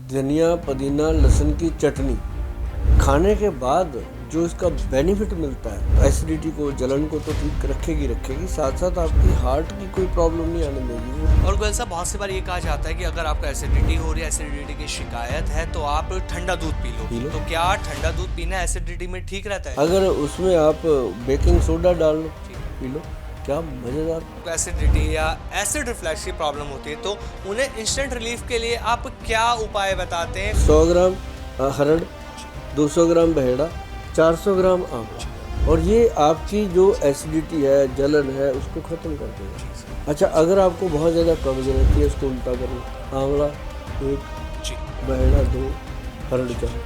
धनिया पुदीना लहसुन की चटनी खाने के बाद जो इसका बेनिफिट मिलता है, एसिडिटी को, जलन को तो ठीक रखेगी, साथ साथ आपकी हार्ट की कोई प्रॉब्लम नहीं आने देगी। और गोयल साहब, बहुत सी बार ये कहा जाता है कि अगर आपको एसिडिटी हो रही है, एसिडिटी की शिकायत है, तो आप ठंडा दूध पी लो। तो क्या ठंडा दूध पीना एसिडिटी में ठीक रहता है? अगर उसमें आप बेकिंग सोडा डाल लो, पी लो, क्या मजेदार। एसिडिटी या एसिड रिफ्लक्स की प्रॉब्लम होती है तो उन्हें इंस्टेंट रिलीफ के लिए आप क्या उपाय बताते हैं? 100 ग्राम हरड़, 200 ग्राम बहेड़ा, 400 ग्राम आंवला, और ये आपकी जो एसिडिटी है, जलन है, उसको ख़त्म कर देगा। अच्छा, अगर आपको बहुत ज़्यादा कब्ज रहती है, उसको उल्टा करो, आंवला 1, बहेड़ा 2, हरड़ 4,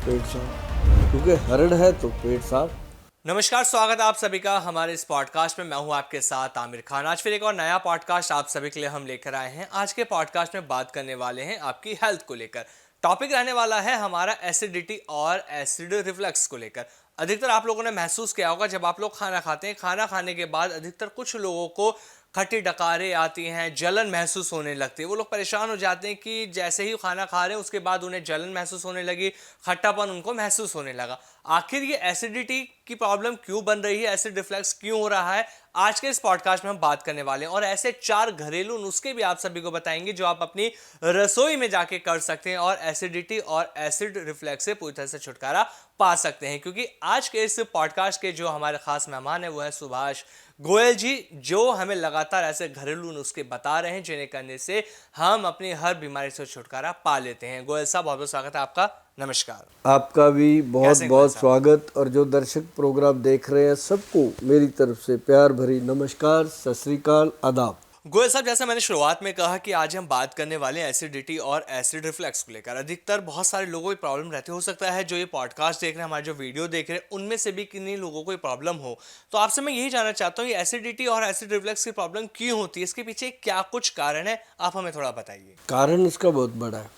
पेट साफ, क्योंकि हरड़ है तो पेट साफ। नमस्कार, स्वागत है आप सभी का हमारे इस पॉडकास्ट में। मैं हूं आपके साथ आमिर खान। आज फिर एक और नया पॉडकास्ट आप सभी के लिए हम लेकर आए हैं। आज के पॉडकास्ट में बात करने वाले हैं आपकी हेल्थ को लेकर। टॉपिक रहने वाला है हमारा एसिडिटी और एसिड रिफ्लक्स को लेकर। अधिकतर आप लोगों ने महसूस किया होगा, जब आप लोग खाना खाते हैं, खाना खाने के बाद अधिकतर कुछ लोगों को खट्टी डकारें आती हैं, जलन महसूस होने लगती है। वो लोग परेशान हो जाते हैं कि जैसे ही खाना खा रहे हैं उसके बाद उन्हें जलन महसूस होने लगी, खट्टापन उनको महसूस होने लगा। आखिर ये एसिडिटी की प्रॉब्लम क्यों बन रही है, एसिड रिफ्लक्स क्यों हो रहा है, आज के इस पॉडकास्ट में हम बात करने वाले हैं। और ऐसे 4 घरेलू नुस्खे भी आप सभी को बताएंगे जो आप अपनी रसोई में जाके कर सकते हैं और एसिडिटी और एसिड रिफ्लक्स से पूरी तरह से छुटकारा पा सकते हैं। क्योंकि आज के इस पॉडकास्ट के जो हमारे खास मेहमान है वो है सुभाष गोयल जी, जो हमें लगातार ऐसे घरेलू नुस्खे बता रहे हैं जिन्हें करने से हम अपनी हर बीमारी से छुटकारा पा लेते हैं। गोयल साहब, बहुत बहुत स्वागत है आपका। नमस्कार। आपका भी बहुत बहुत स्वागत, और जो दर्शक प्रोग्राम देख रहे हैं सबको मेरी तरफ से प्यार भरी नमस्कार, सत श्री अकाल, आदाब। गोयल साहब, जैसे मैंने शुरुआत में कहा कि आज हम बात करने वाले हैं एसिडिटी और एसिड रिफ्लक्स को लेकर। अधिकतर बहुत सारे लोगों की प्रॉब्लम रहती हो सकता है जो ये पॉडकास्ट देख रहे हैं, हमारे जो वीडियो देख रहे हैं, उनमें से भी किन्हीं लोगों को प्रॉब्लम हो। तो आपसे मैं यही जानना चाहता हूँ, ये एसिडिटी और एसिड रिफ्लक्स की प्रॉब्लम क्यों होती है, इसके पीछे क्या कुछ कारण है, आप हमें थोड़ा बताइए। कारण इसका बहुत बड़ा है।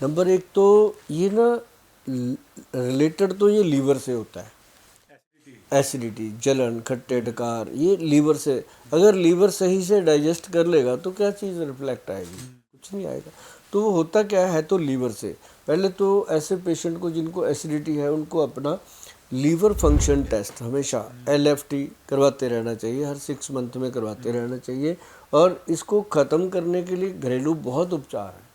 नंबर 1 तो ये ना रिलेटेड तो ये लीवर से होता है। एसिडिटी, जलन, खट्टे डकार, ये लीवर से। अगर लीवर सही से डाइजेस्ट कर लेगा तो क्या चीज़ रिफ्लेक्ट आएगी? कुछ नहीं आएगा। तो वो होता क्या है, तो लीवर से। पहले तो ऐसे पेशेंट को जिनको एसिडिटी है उनको अपना लीवर फंक्शन टेस्ट हमेशा LFT करवाते रहना चाहिए, हर 6 मंथ में करवाते रहना चाहिए। और इसको ख़त्म करने के लिए घरेलू बहुत उपचार है।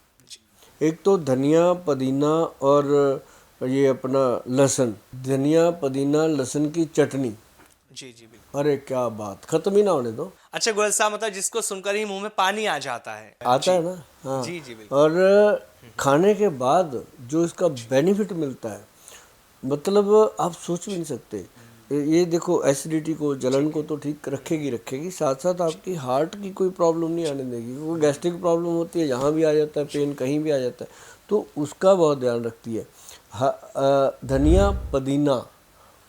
एक तो धनिया पुदीना और ये अपना लहसुन, धनिया पुदीना लहसुन की चटनी। जी बिल्कुल। अरे क्या बात, खत्म ही ना होने दो। अच्छा गोयल साहब, मतलब जिसको सुनकर ही मुंह में पानी आ जाता है। आता है ना। हाँ जी बिल्कुल। और खाने के बाद जो इसका बेनिफिट मिलता है, मतलब आप सोच भी नहीं सकते। ये देखो, एसिडिटी को, जलन को तो ठीक रखेगी, साथ साथ आपकी हार्ट की कोई प्रॉब्लम नहीं आने देगी। वो गैस्ट्रिक प्रॉब्लम होती है, यहाँ भी आ जाता है पेन, कहीं भी आ जाता है, तो उसका बहुत ध्यान रखती है। धनिया पुदीना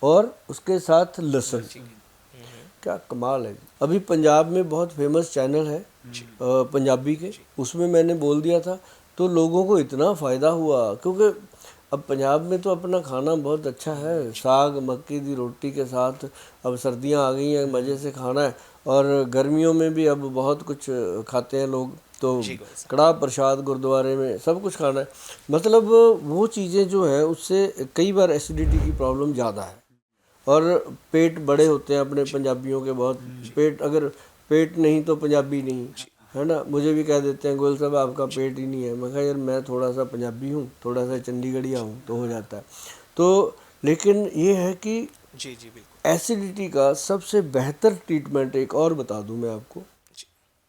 और उसके साथ लहसुन, क्या कमाल है। अभी पंजाब में बहुत फेमस चैनल है पंजाबी के, उसमें मैंने बोल दिया था तो लोगों को इतना फ़ायदा हुआ, क्योंकि अब पंजाब में तो अपना खाना बहुत अच्छा है, साग मक्की की रोटी के साथ। अब सर्दियां आ गई हैं, मज़े से खाना है, और गर्मियों में भी अब बहुत कुछ खाते हैं लोग, तो कड़ा प्रसाद गुरुद्वारे में सब कुछ खाना है। मतलब वो चीज़ें जो है उससे कई बार एसिडिटी की प्रॉब्लम ज़्यादा है। और पेट बड़े होते हैं अपने पंजाबियों के बहुत। पेट, अगर पेट नहीं तो पंजाबी नहीं, है ना। मुझे भी कह देते हैं, गोयल साहब आपका पेट ही नहीं है। मैं कहा यार, मैं थोड़ा सा पंजाबी हूँ, थोड़ा सा चंडीगढ़िया हूँ, तो हो जाता है। तो लेकिन ये है कि जी बिल्कुल, एसिडिटी का सबसे बेहतर ट्रीटमेंट एक और बता दूं मैं आपको।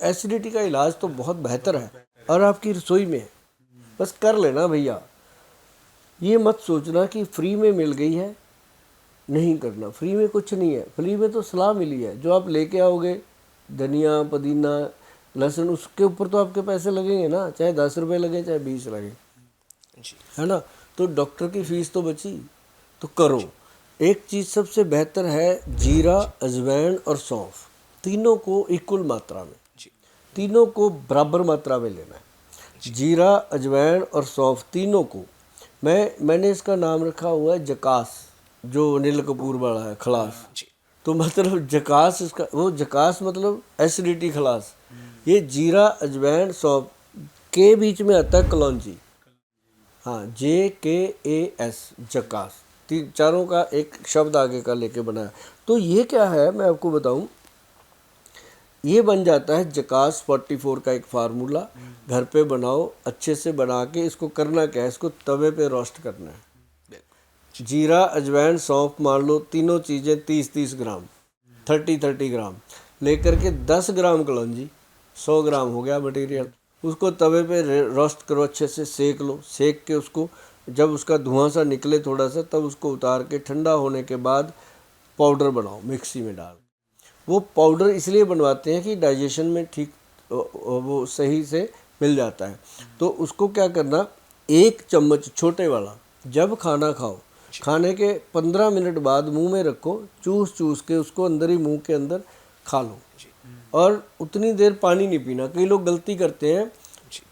एसिडिटी का इलाज तो बहुत बेहतर है और आपकी रसोई में है, बस कर लेना भैया। ये मत सोचना कि फ्री में मिल गई है, नहीं करना। फ्री में कुछ नहीं है, फ्री में तो सलाह मिली है। जो आप लेके आओगे धनिया पुदीना लहसुन, उसके ऊपर तो आपके पैसे लगेंगे ना, चाहे 10 रुपये लगे चाहे 20 लगे, है ना। तो डॉक्टर की फीस तो बची, तो करो। एक चीज़ सबसे बेहतर है, जीरा, अजवाइन और सौंफ, तीनों को इक्वल मात्रा में, तीनों को बराबर मात्रा में लेना है। जीरा, अजवाइन और सौंफ तीनों को। मैंने इसका नाम रखा हुआ है जकास, जो अनिल कपूर वाला है, खलास। तो मतलब जकास इसका, वो जकास मतलब एसिडिटी खलास। ये जीरा, अजवाइन, सौंफ के बीच में आता है कलौंजी। हाँ, JKAS, जकास, तीन चारों का एक शब्द आगे का लेके बनाया। तो ये क्या है मैं आपको बताऊं, ये बन जाता है जकास 44 का एक फार्मूला। घर पे बनाओ, अच्छे से बना के इसको करना क्या है, इसको तवे पे रोस्ट करना है। जीरा, अजवाइन, सौंफ मान लो, तीनों चीज़ें 30-30 ग्राम, 30-30 ग्राम लेकर के 10 ग्राम कलौंजी, 100 ग्राम हो गया मटेरियल। उसको तवे पे रोस्ट करो, अच्छे से सेक लो। सेक के उसको जब उसका धुआं सा निकले थोड़ा सा, तब उसको उतार के ठंडा होने के बाद पाउडर बनाओ मिक्सी में डाल। वो पाउडर इसलिए बनवाते हैं कि डाइजेशन में ठीक वो सही से मिल जाता है। तो उसको क्या करना, एक चम्मच छोटे वाला जब खाना खाओ, खाने के 15 मिनट बाद मुंह में रखो, चूस चूस के उसको अंदर ही मुंह के अंदर खा लो। और उतनी देर पानी नहीं पीना। कई लोग गलती करते हैं,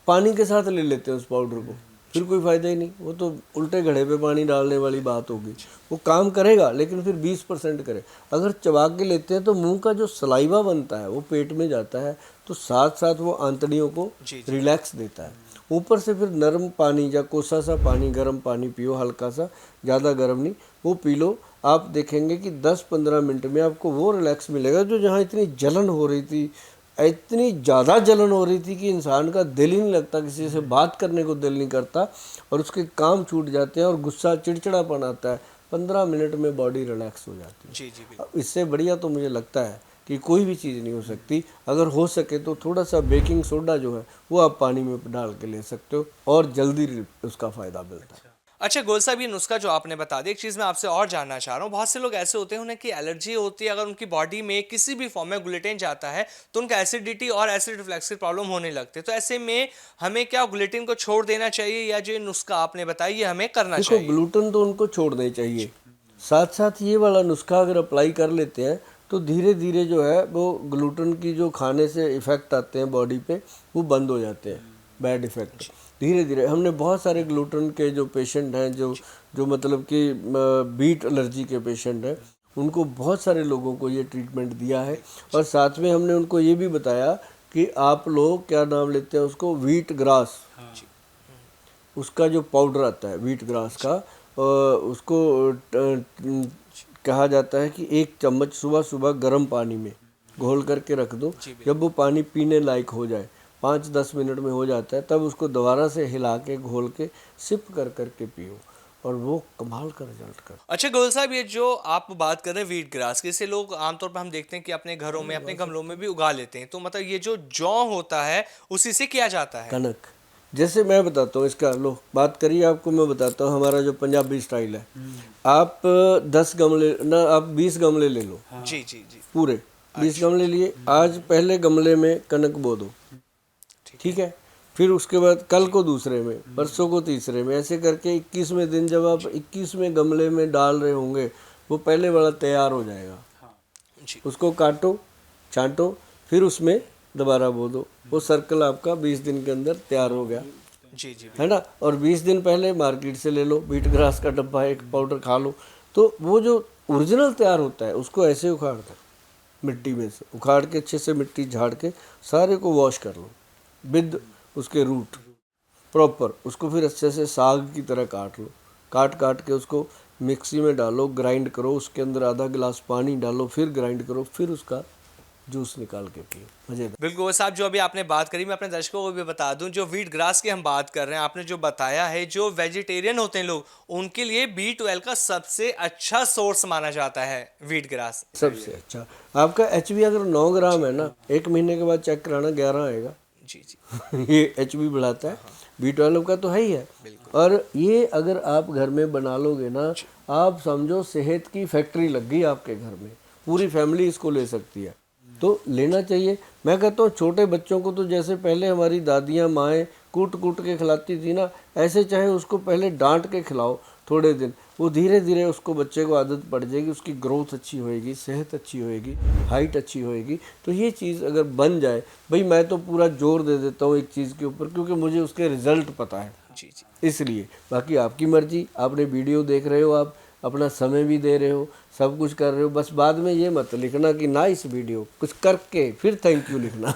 पानी के साथ ले लेते हैं उस पाउडर को, फिर कोई फ़ायदा ही नहीं। वो तो उल्टे घड़े पे पानी डालने वाली बात होगी। वो काम करेगा लेकिन फिर 20% करे। अगर चबा के लेते हैं तो मुंह का जो सलाइवा बनता है वो पेट में जाता है, तो साथ साथ वो आंतड़ियों को रिलैक्स देता है। ऊपर से फिर नरम पानी या कोसा सा पानी, गर्म पानी पियो, हल्का सा, ज़्यादा गर्म नहीं, वो पी लो। आप देखेंगे कि 10-15 मिनट में आपको वो रिलैक्स मिलेगा। जो जहाँ इतनी जलन हो रही थी, इतनी ज़्यादा जलन हो रही थी कि इंसान का दिल ही नहीं लगता, किसी से बात करने को दिल नहीं करता और उसके काम छूट जाते हैं और गुस्सा चिड़चिड़ापन आता है, 15 मिनट में बॉडी रिलैक्स हो जाती है। जी जी बिल्कुल। अब इससे बढ़िया तो मुझे लगता है कि कोई भी चीज़ नहीं हो सकती। अगर हो सके तो थोड़ा सा बेकिंग सोडा जो है वो आप पानी में डाल के ले सकते हो और जल्दी उसका फ़ायदा मिलता है। अच्छा गोल साहब, ये नुस्खा जो आपने बता दिया, एक चीज़ मैं आपसे और जानना चाह रहा हूँ। बहुत से लोग ऐसे होते हैं उन्हें की एलर्जी होती है, अगर उनकी बॉडी में किसी भी फॉर्म में ग्लूटेन जाता है तो उनका एसिडिटी और एसिड रिफ्लक्स की प्रॉब्लम होने लगती है। तो ऐसे में हमें क्या ग्लूटेन को छोड़ देना चाहिए, या जो ये नुस्खा आपने बताया ये हमें करना देखो, चाहिए? ग्लूटेन तो उनको छोड़ना ही चाहिए। साथ साथ ये वाला नुस्खा अगर अप्लाई कर लेते हैं तो धीरे धीरे जो है वो ग्लूटेन की जो खाने से इफ़ेक्ट आते हैं बॉडी पे, वो बंद हो जाते हैं, बैड इफ़ेक्ट। धीरे धीरे हमने बहुत सारे ग्लूटेन के जो पेशेंट हैं, जो जो मतलब कि बीट एलर्जी के पेशेंट हैं, उनको बहुत सारे लोगों को ये ट्रीटमेंट दिया है। और साथ में हमने उनको ये भी बताया कि आप लोग क्या नाम लेते हैं उसको, व्हीट ग्रास, उसका जो पाउडर आता है व्हीट ग्रास का, उसको कहा जाता है कि 1 चम्मच सुबह सुबह गर्म पानी में घोल करके रख दो। जब वो पानी पीने लायक हो जाए, 5-10 मिनट में हो जाता है, तब उसको दोबारा से हिला के घोल के सिप कर करके पियो और वो कमाल का रिजल्ट कर। अच्छा गोल साहब, ये जो आप बात कर रहे हैं व्हीट ग्रास की, इसे लोग आमतौर पर हम देखते हैं कि अपने घरों में, अपने गमलों में भी उगा लेते हैं। तो मतलब ये जो जौ होता है उसी से किया जाता है? कनक, जैसे मैं बताता हूँ इसका, लो बात करिए, आपको मैं बताता हूँ हमारा जो पंजाबी स्टाइल है। आप 10 गमले ना, आप 20 गमले ले लो, जी जी जी। पूरे 20 गमले लिए। आज पहले गमले में कनक बो दो, ठीक है। फिर उसके बाद कल को दूसरे में, परसों को तीसरे में, ऐसे करके 21वें दिन जब आप 21वें गमले में डाल रहे होंगे, वो पहले वाला तैयार हो जाएगा। जी उसको काटो, छांटो, फिर उसमें दोबारा बो दो। वो सर्कल आपका 20 दिन के अंदर तैयार हो गया, जी जी है ना। और 20 दिन पहले मार्केट से ले लो बीट ग्रास का डब्बा, एक पाउडर खा लो। तो वो जो ओरिजिनल तैयार होता है उसको ऐसे उखाड़ दो, मिट्टी में से उखाड़ के अच्छे से मिट्टी झाड़ के सारे को वॉश कर लो विद उसके रूट प्रॉपर। उसको फिर अच्छे से साग की तरह काट लो, काट काट के उसको मिक्सी में डालो, ग्राइंड करो, उसके अंदर आधा गिलास पानी डालो, फिर ग्राइंड करो, फिर उसका जूस निकाल के पियो, मज़ेदार। बिल्कुल साहब, जो अभी आपने बात करी, मैं अपने दर्शकों को भी बता दूं, जो व्हीट ग्रास की हम बात कर रहे हैं, आपने जो बताया है, जो वेजिटेरियन होते हैं लोग, उनके लिए B12 का सबसे अच्छा सोर्स माना जाता है व्हीट ग्रास। सबसे अच्छा। आपका HB अगर 9 ग्राम है ना, 1 महीने के बाद चेक कराना, 11 आएगा। जी जी ये HB बढ़ाता है, B12 का तो है ही है। और ये अगर आप घर में बना लोगे ना, आप समझो सेहत की फैक्ट्री लग गई आपके घर में, पूरी फैमिली इसको ले सकती है। तो लेना चाहिए। मैं कहता हूँ छोटे बच्चों को तो जैसे पहले हमारी दादियाँ माएँ कूट कूट के खिलाती थी ना, ऐसे चाहे उसको पहले डांट के खिलाओ थोड़े दिन, वो धीरे धीरे उसको बच्चे को आदत पड़ जाएगी, उसकी ग्रोथ अच्छी होएगी, सेहत अच्छी होएगी, हाइट अच्छी होएगी। तो ये चीज़ अगर बन जाए, भाई मैं तो पूरा जोर दे देता हूँ एक चीज़ के ऊपर, क्योंकि मुझे उसके रिजल्ट पता है, जी जी। इसलिए। बाकी आपकी मर्जी, आपने वीडियो देख रहे हो, आप अपना समय भी दे रहे हो, सब कुछ कर रहे हो, बस बाद में ये मत लिखना कि नाइस वीडियो, कुछ करके फिर थैंक यू लिखना।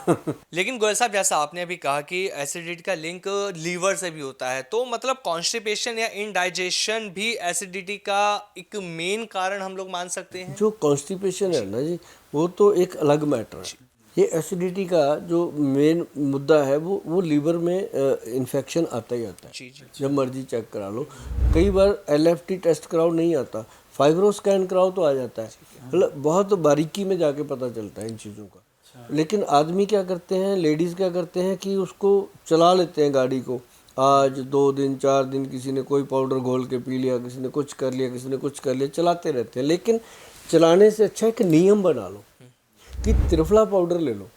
लेकिन गोयल साहब, जैसा आपने अभी कहा कि एसिडिटी का लिंक लीवर से भी होता है, तो मतलब कॉन्स्टिपेशन या इनडाइजेशन भी एसिडिटी का एक मेन कारण हम लोग मान सकते हैं? जो कॉन्स्टिपेशन है ना जी, वो तो एक अलग मैटर है। ये एसिडिटी का जो मेन मुद्दा है वो लीवर में इन्फेक्शन आता ही आता है। जी जी। जब मर्जी चेक करा लो, कई बार LFT टेस्ट कराओ नहीं आता, फाइब्रो स्कैन कराओ तो आ जाता है। मतलब बहुत बारीकी में जाके पता चलता है इन चीज़ों का। लेकिन आदमी क्या करते हैं, लेडीज़ क्या करते हैं कि उसको चला लेते हैं गाड़ी को, आज 2 दिन 4 दिन किसी ने कोई पाउडर घोल के पी लिया, किसी ने कुछ कर लिया, किसी ने कुछ कर लिया, चलाते रहते हैं। लेकिन चलाने से अच्छा एक नियम बना लो कि त्रिफला पाउडर ले लो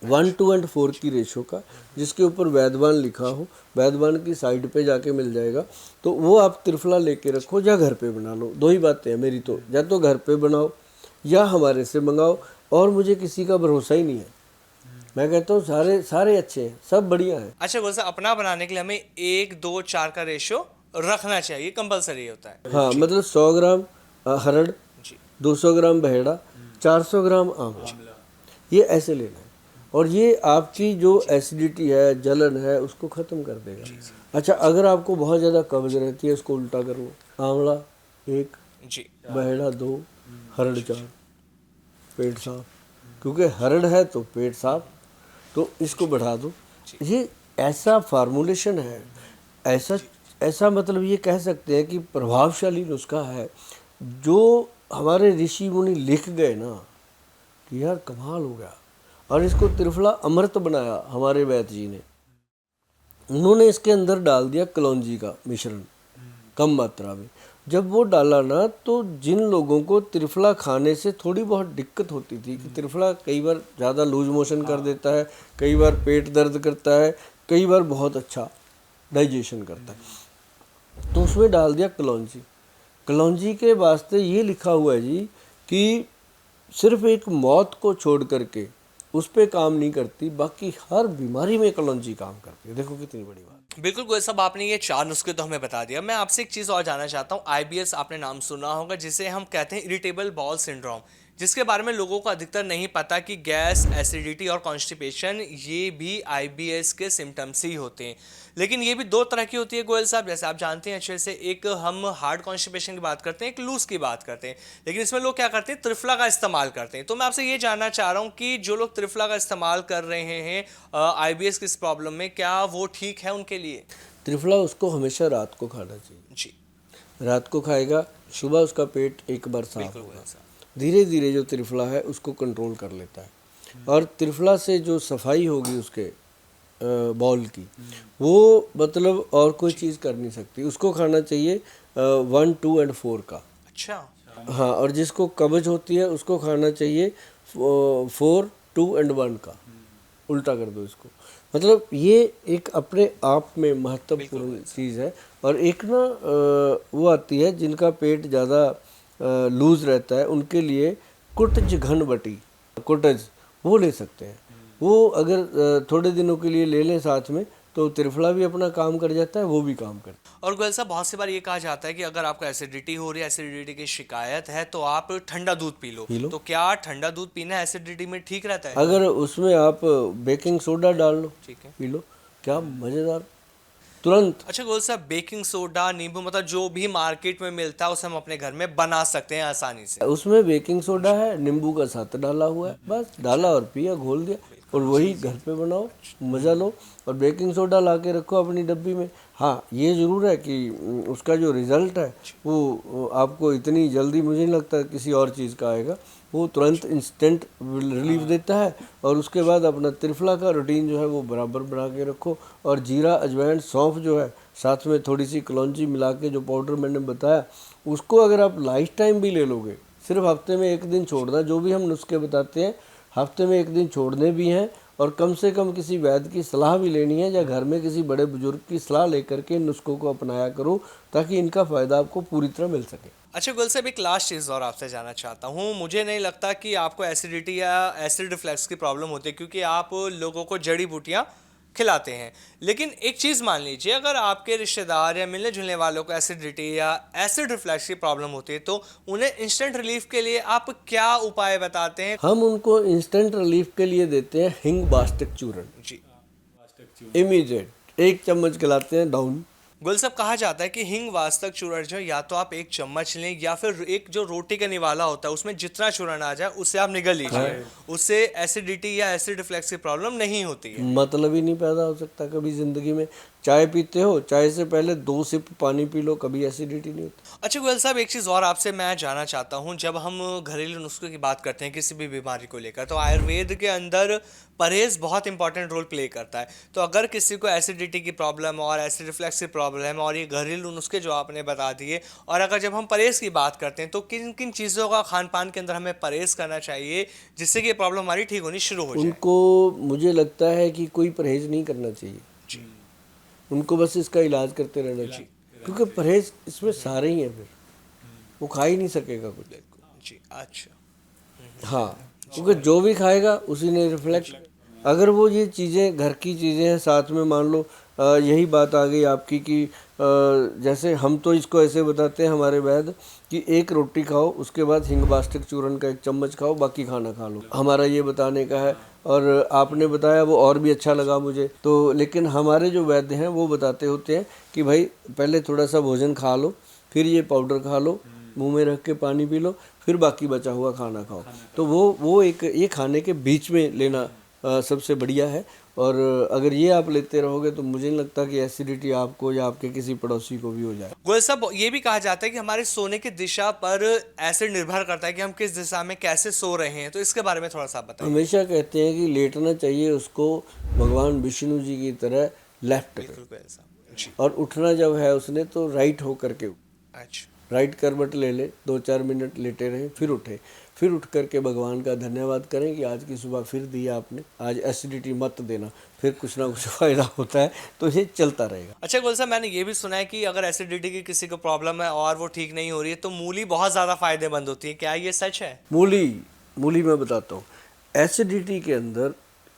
1:4 की रेशो का, जिसके ऊपर वैद्यवान लिखा हो, वैद्यवान की साइड पे जाके मिल जाएगा, तो वो आप त्रिफला लेके रखो या घर पे बना लो। दो ही बातें हैं मेरी तो, या तो घर पे बनाओ या हमारे से मंगाओ, और मुझे किसी का भरोसा ही नहीं है। मैं कहता हूँ सारे सारे अच्छे हैं, सब बढ़िया हैं। अच्छा गोयल साहब, अपना बनाने के लिए हमें 1-2-4 का रेशो रखना चाहिए, कंपलसरी होता है? हाँ, मतलब 100 ग्राम हरड़, जी 200 ग्राम बहेड़ा, 400 ग्राम आंवला, ये ऐसे लेना है। और ये आपकी जो एसिडिटी है, जलन है, उसको ख़त्म कर देगा। अच्छा, अगर आपको बहुत ज़्यादा कब्ज रहती है, उसको उल्टा कर लो, आंवला 1, जी। बहेड़ा 2, हरड़ 4, पेट साफ। क्योंकि हरड़ है तो पेट साफ, तो इसको बढ़ा दो। ये ऐसा फार्मूलेशन है, ऐसा ऐसा मतलब ये कह सकते हैं कि प्रभावशाली नुस्खा है, जो हमारे ऋषि मुनि लिख गए ना कि यार कमाल हो गया। और इसको त्रिफला अमृत बनाया हमारे वैद्य जी ने। उन्होंने इसके अंदर डाल दिया कलौंजी का मिश्रण कम मात्रा में। जब वो डाला ना, तो जिन लोगों को त्रिफला खाने से थोड़ी बहुत दिक्कत होती थी कि त्रिफला कई बार ज़्यादा लूज मोशन कर देता है, कई बार पेट दर्द करता है, कई बार बहुत अच्छा डाइजेशन करता है, तो उसमें डाल दिया कलौंजी। कलौंजी के वास्ते ये लिखा हुआ है जी कि सिर्फ एक मौत को छोड़ करके उस पे काम नहीं करती, बाकी हर बीमारी में कलौंजी काम करती है। देखो कितनी बड़ी बात। बिल्कुल गोयल साहब, आपने ये 4 नुस्खे तो हमें बता दिया। मैं आपसे एक चीज़ और जानना चाहता हूँ। IBS आपने नाम सुना होगा, जिसे हम कहते हैं इरिटेबल बाउल सिंड्रोम, जिसके बारे में लोगों को अधिकतर नहीं पता कि गैस, एसिडिटी और कॉन्स्टिपेशन ये भी IBS के सिम्टम्स ही होते हैं। लेकिन ये भी 2 तरह की होती है गोयल साहब, जैसे आप जानते हैं अच्छे से। एक हम हार्ड कॉन्स्टिपेशन की बात करते हैं, एक लूज की बात करते हैं। लेकिन इसमें लोग क्या करते हैं, त्रिफला का इस्तेमाल करते हैं। तो मैं आपसे ये जानना चाह रहा हूँ कि जो लोग त्रिफला का इस्तेमाल कर रहे हैं IBS की इस प्रॉब्लम में, क्या वो ठीक है उनके लिए? त्रिफला उसको हमेशा रात को खाना चाहिए। जी रात को खाएगा, सुबह उसका पेट एक बार साफ बिल्कुल होगा। गोयल साहब। धीरे धीरे जो त्रिफला है उसको कंट्रोल कर लेता है। और त्रिफला से जो सफाई होगी उसके बॉल की, वो मतलब और कोई चीज़ कर नहीं सकती। उसको खाना चाहिए 1, 2 और 4 का। अच्छा। हाँ, और जिसको कब्ज होती है उसको खाना चाहिए 4, 2 और 1 का। उल्टा कर दो इसको। मतलब ये एक अपने आप में महत्वपूर्ण चीज़ है। और एक ना वो आती है जिनका पेट ज़्यादा लूज रहता है, उनके लिए कुटज घन बटी, कुटज, वो ले सकते हैं। वो अगर थोड़े दिनों के लिए ले लें साथ में, तो त्रिफला भी अपना काम कर जाता है, वो भी काम करता है। और गोयल साहब, बहुत सी बार ये कहा जाता है कि अगर आपको एसिडिटी हो रही है, एसिडिटी की शिकायत है, तो आप ठंडा दूध पी लो। तो क्या ठंडा दूध पीना एसिडिटी में ठीक रहता है? अगर उसमें आप बेकिंग सोडा डाल लो, ठीक है। पी लो, क्या मज़ेदार, तुरंत। अच्छा गोयल साहब, बेकिंग सोडा, नींबू, मतलब जो भी मार्केट में मिलता है उसे हम अपने घर में बना सकते हैं आसानी से? उसमें बेकिंग सोडा है, नींबू का साथ डाला हुआ है, बस डाला और पिया, घोल दिया, और वही घर पे बनाओ, मज़ा लो। और बेकिंग सोडा ला के रखो अपनी डब्बी में। हाँ, ये ज़रूर है कि उसका जो रिज़ल्ट है वो आपको इतनी जल्दी मुझे नहीं लगता किसी और चीज़ का आएगा। वो तुरंत इंस्टेंट रिलीफ देता है। और उसके बाद अपना त्रिफला का रूटीन जो है वो बराबर बना के रखो। और जीरा, अजवाइन, सौंफ जो है, साथ में थोड़ी सी कलौंजी मिला के जो पाउडर मैंने बताया, उसको अगर आप लाइफ टाइम भी ले लोगे, सिर्फ हफ्ते में 1 दिन छोड़ना, जो भी हम नुस्खे बताते हैं हफ्ते में 1 दिन छोड़ने भी हैं, और कम से कम किसी वैद्य की सलाह भी लेनी है, या घर में किसी बड़े बुजुर्ग की सलाह लेकर के इन नुस्खों को अपनाया करो, ताकि इनका फ़ायदा आपको पूरी तरह मिल सके। अच्छा गोयल साहब, एक लास्ट चीज़ और आपसे जानना चाहता हूँ। मुझे नहीं लगता कि आपको एसिडिटी या एसिड रिफ्लक्स की प्रॉब्लम होती है, क्योंकि आप लोगों को जड़ी बूटियाँ खिलाते हैं। लेकिन एक चीज़ मान लीजिए, अगर आपके रिश्तेदार या मिलने जुलने वालों को एसिडिटी या एसिड रिफ्लक्स की प्रॉब्लम होती है, तो उन्हें इंस्टेंट रिलीफ के लिए आप क्या उपाय बताते हैं? हम उनको इंस्टेंट रिलीफ के लिए देते हैं हिंग बास्टिक चूर्ण, जी। इमीडिएट 1 चम्मच खिलाते हैं डाउन। गुल साहब, कहा जाता है कि हींग वास्तक चूर्ण जो है, या तो आप 1 चम्मच लें या फिर एक जो रोटी का निवाला होता है उसमें जितना चूर्ण आ जाए उससे आप निगल लीजिए। उससे एसिडिटी या एसिड रिफ्लक्स की प्रॉब्लम नहीं होती है। मतलब ही नहीं पैदा हो सकता कभी जिंदगी में। चाय पीते हो, चाय से पहले 2 सिप पानी पी लो, कभी एसिडिटी नहीं होती। अच्छा गोयल साहब, एक चीज़ और आपसे मैं जानना चाहता हूँ, जब हम घरेलू नुस्खे की बात करते हैं किसी भी बीमारी को लेकर, तो आयुर्वेद के अंदर परहेज बहुत इंपॉर्टेंट रोल प्ले करता है। तो अगर किसी को एसिडिटी की प्रॉब्लम और एसिड रिफ्लक्स की प्रॉब्लम और ये घरेलू नुस्खे जो आपने बता दिए, और अगर जब हम परहेज की बात करते हैं तो किन किन चीज़ों का खान पान के अंदर हमें परहेज करना चाहिए जिससे कि ये प्रॉब्लम हमारी ठीक होनी शुरू हो जाए? उनको मुझे लगता है कि कोई परहेज नहीं करना चाहिए, जी। उनको बस इसका इलाज करते रहना चाहिए, क्योंकि परहेज इसमें सारे ही हैं, फिर वो खा ही नहीं सकेगा कुछ। जी। अच्छा। हाँ, क्योंकि जो भी खाएगा उसी ने रिफ्लेक्ट। अगर वो ये चीज़ें घर की चीज़ें हैं, साथ में मान लो यही बात आ गई आपकी कि जैसे हम तो इसको ऐसे बताते हैं हमारे वैद्य कि 1 रोटी खाओ, उसके बाद हिंग बास्टिक चूर्ण का 1 चम्मच खाओ, बाकी खाना खा लो। हमारा ये बताने का है, और आपने बताया वो और भी अच्छा लगा मुझे तो। लेकिन हमारे जो वैद्य हैं वो बताते होते हैं कि भाई पहले थोड़ा सा भोजन खा लो, फिर ये पाउडर खा लो, मुंह में रख के पानी पी लो, फिर बाकी बचा हुआ खाना खाओ। तो वो एक ये खाने के बीच में लेना सबसे बढ़िया है। और अगर ये आप लेते रहोगे तो मुझे नहीं लगता कि एसिडिटी आपको या आपके किसी पड़ोसी को भी हो जाए। गोयल साहब, ये भी कहा जाता है कि हमारे सोने की दिशा पर एसिड निर्भर करता है कि हम किस दिशा में कैसे सो रहे हैं, तो इसके बारे में थोड़ा सा आप बताइए। हमेशा कहते हैं कि लेटना चाहिए उसको भगवान विष्णु जी की तरह लेफ्ट पे, बिल्कुल गोयल साहब। जी। और उठना जब है उसने तो राइट होकर के, अच्छा। राइट करवट ले ले, 2-4 मिनट लेटे रहे, फिर उठे, फिर उठ करके भगवान का धन्यवाद करें कि आज की सुबह फिर दिया आपने, आज एसिडिटी मत देना, फिर कुछ ना कुछ फायदा होता है, तो ये चलता रहेगा। अच्छा गोयल साहब, मैंने ये भी सुना है कि अगर एसिडिटी की किसी को प्रॉब्लम है और वो ठीक नहीं हो रही है तो मूली बहुत ज़्यादा फायदेमंद होती है, क्या ये सच है? मूली मैं बताता हूँ, एसिडिटी के अंदर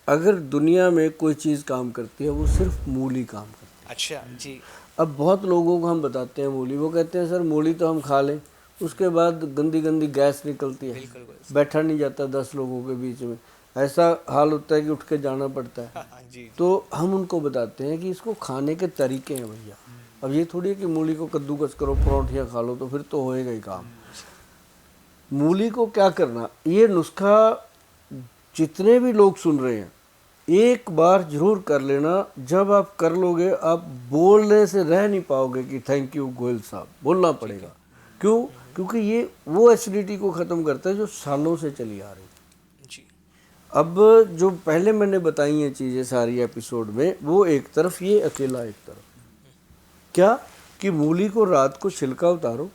अगर दुनिया में कोई चीज़ काम करती है वो सिर्फ मूली काम करती अच्छा जी। है। अब बहुत लोगों को हम बताते हैं मूली, वो कहते हैं सर मूली तो हम खा लें, उसके बाद गंदी गंदी गैस निकलती है, बिल्कुल गोयल साहब। बैठा नहीं जाता 10 लोगों के बीच में, ऐसा हाल होता है कि उठ के जाना पड़ता है। हाँ, जी। तो हम उनको बताते हैं कि इसको खाने के तरीके हैं भैया। अब ये थोड़ी है कि मूली को कद्दूकस करो, परोठियाँ खा लो, तो फिर तो होएगा ही काम। मूली को क्या करना, ये नुस्खा जितने भी लोग सुन रहे हैं एक बार जरूर कर लेना। जब आप कर लोगे आप बोलने से रह नहीं पाओगे कि थैंक यू गोयल साहब, बोलना पड़ेगा। क्यों? क्योंकि ये वो एसिडिटी को ख़त्म करता है जो सालों से चली आ रही। जी। अब जो पहले मैंने बताई हैं चीज़ें सारी एपिसोड में, वो एक तरफ, ये अकेला एक तरफ। क्या कि मूली को रात को छिलका उतारो,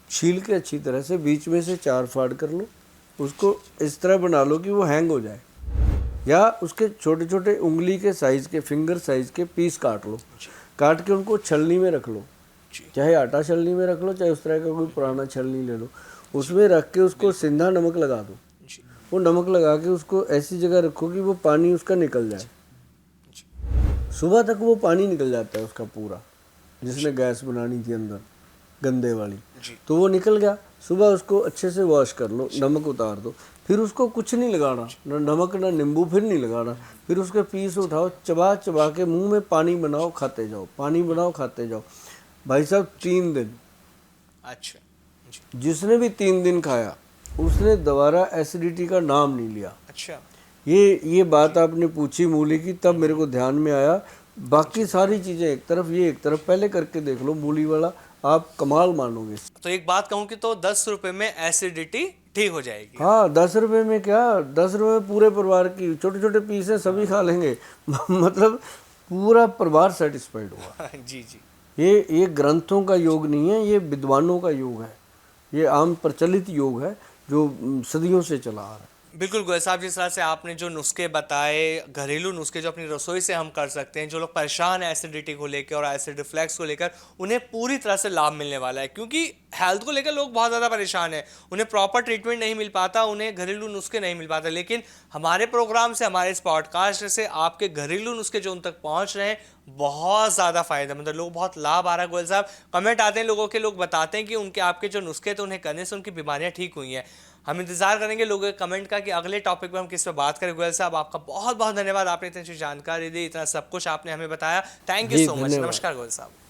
छील के अच्छी तरह से बीच में से 4 फाड़ कर लो, उसको इस तरह बना लो कि वो हैंग हो जाए, या उसके छोटे छोटे उंगली के साइज़ के, फिंगर साइज़ के पीस काट लो, काट के उनको छलनी में रख लो, चाहे आटा छलनी में रख लो, चाहे उस तरह का कोई पुराना छलनी ले लो, उसमें रख के उसको सिंधा नमक लगा दो। वो नमक लगा के उसको ऐसी जगह रखो कि वो पानी उसका निकल जाए। सुबह तक वो पानी निकल जाता है उसका पूरा, जिसने गैस बनानी थी अंदर गंदे वाली, तो वो निकल गया। सुबह उसको अच्छे से वॉश कर लो, नमक उतार दो, फिर उसको कुछ नहीं लगाना, ना नमक ना नींबू, फिर नहीं लगाना। फिर उसके पीस उठाओ, चबा चबा के मुंह में पानी बनाओ, खाते जाओ, पानी बनाओ, खाते जाओ। भाई साहब 3 दिन, अच्छा जी। जिसने भी 3 दिन खाया उसने दोबारा एसिडिटी का नाम नहीं लिया। अच्छा। ये बात आपने पूछी मूली की, तब मेरे को ध्यान में आया। बाकी सारी चीज़ें एक तरफ, ये एक तरफ, पहले करके देख लो मूली वाला, आप कमाल मानोगे। तो एक बात कहूँ कि तो 10 रुपए में एसिडिटी ठीक हो जाएगी। हाँ, 10 रुपये में क्या, 10 रुपये में पूरे परिवार की, छोटे छोटे पीस हैं, सभी खा लेंगे मतलब पूरा परिवार सेटिस्फाइड हुआ। जी जी। ये ग्रंथों का योग नहीं है, ये विद्वानों का योग है, ये आम प्रचलित योग है जो सदियों से चला आ रहा है। बिल्कुल गोयल साहब, जिस तरह से आपने जो नुस्खे बताए, घरेलू नुस्खे जो अपनी रसोई से हम कर सकते हैं, जो लोग परेशान हैं एसिडिटी को लेकर और एसिड रिफ्लैक्स को लेकर, उन्हें पूरी तरह से लाभ मिलने वाला है, क्योंकि हेल्थ को लेकर लोग बहुत ज़्यादा परेशान हैं, उन्हें प्रॉपर ट्रीटमेंट नहीं मिल पाता, उन्हें घरेलू नुस्खे नहीं मिल पाते। लेकिन हमारे प्रोग्राम से, हमारे इस पॉडकास्ट से आपके घरेलू नुस्खे जो उन तक पहुँच रहे हैं, बहुत ज़्यादा फायदा, मतलब लोग बहुत लाभ आ रहा है। गोयल साहब, कमेंट आते हैं लोगों के, लोग बताते हैं कि उनके आपके जो नुस्खे थे उन्हें करने से उनकी बीमारियां ठीक हुई हैं। हम इंतजार करेंगे लोगों के कमेंट का कि अगले टॉपिक पे हम किस पे बात करें। गोयल साहब, आपका बहुत बहुत धन्यवाद, आपने इतनी अच्छी जानकारी दी, इतना सब कुछ आपने हमें बताया। Thank you ji so much. धन्यवाद। नमस्कार गोयल साहब।